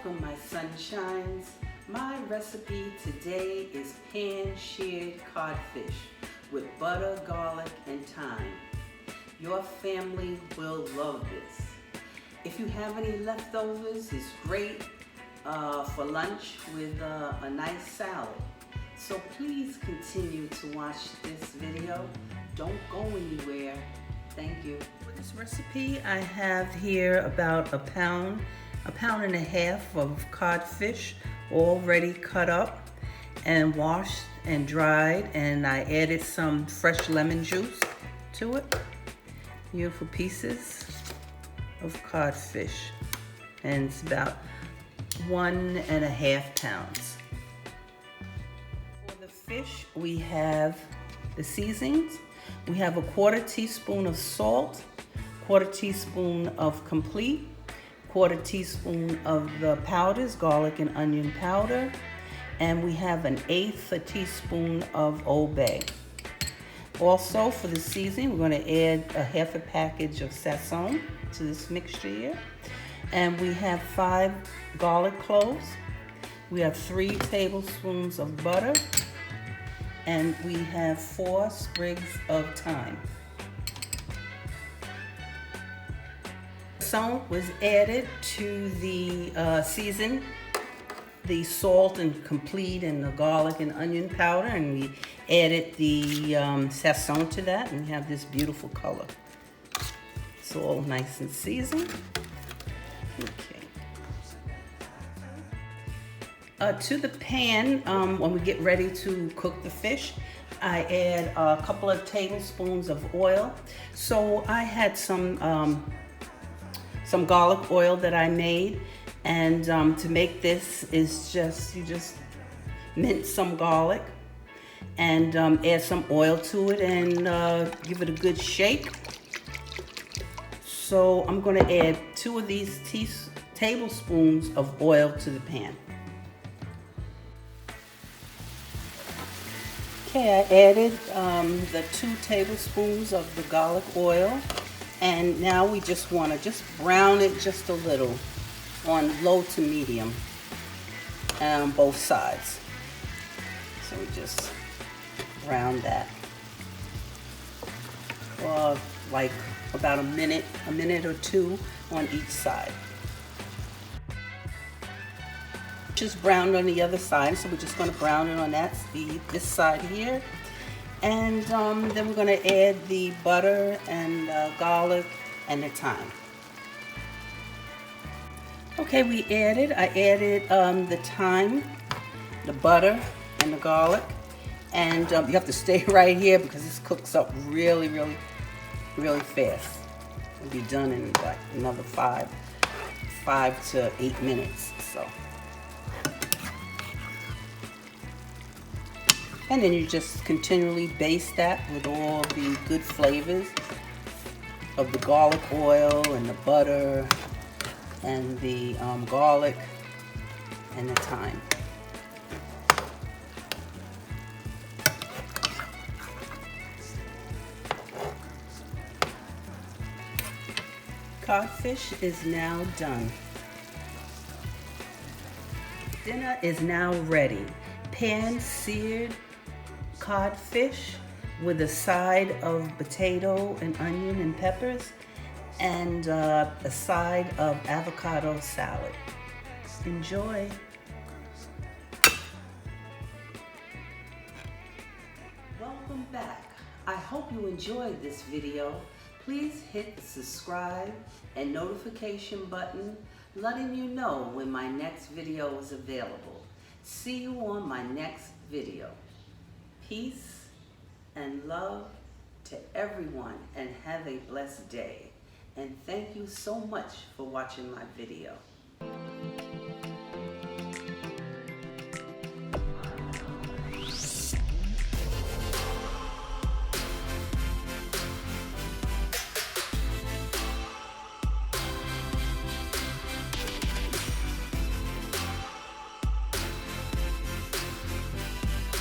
Welcome, my sunshines. My recipe today is Pan Seared Cod Fish with butter, garlic, and thyme. Your family will love this. If you have any leftovers, it's great for lunch with a nice salad. So please continue to watch this video. Don't go anywhere. Thank you. For this recipe, I have here about a pound and a half of codfish, already cut up and washed and dried, and I added some fresh lemon juice to it. Beautiful pieces of codfish, and it's about 1.5 pounds. For the fish, we have the seasonings. We have a 1/4 teaspoon of salt, 1/4 teaspoon of complete, 1/4 teaspoon of the powders, garlic and onion powder, and we have 1/8 teaspoon of Old Bay. Also, for the seasoning, we're going to add a 1/2 package of Sazon to this mixture here. And we have 5 garlic cloves. We have 3 tablespoons of butter. And we have 4 sprigs of thyme. Salt was added to the season, the salt and complete and the garlic and onion powder, and we added the Sazon to that, and we have this beautiful color. It's all nice and seasoned. Okay. To the pan, when we get ready to cook the fish, I add a couple of tablespoons of oil. So I had some garlic oil that I made, and to make this is you just mince some garlic and add some oil to it and give it a good shake. So I'm going to add 2 of these tablespoons of oil to the pan. Okay, I added the 2 tablespoons of the garlic oil, and now we just want to brown it just a little on low to medium on both sides. So we just brown that for like about a minute or 2 on each side. Just browned on the other side, so we're just going to brown it on this side here, and then we're going to add the butter and garlic and the thyme. Okay, I added the thyme, the butter, and the garlic, and you have to stay right here because this cooks up really fast. It'll be done in like another 5 to 8 minutes. So. And then you just continually baste that with all the good flavors of the garlic oil and the butter and the garlic and the thyme. Codfish is now done. Dinner is now ready. Pan seared cod fish with a side of potato and onion and peppers, and a side of avocado salad. Enjoy. Welcome back. I hope you enjoyed this video. Please hit the subscribe and notification button, letting you know when my next video is available. See you on my next video. Peace and love to everyone, and have a blessed day. And thank you so much for watching my video.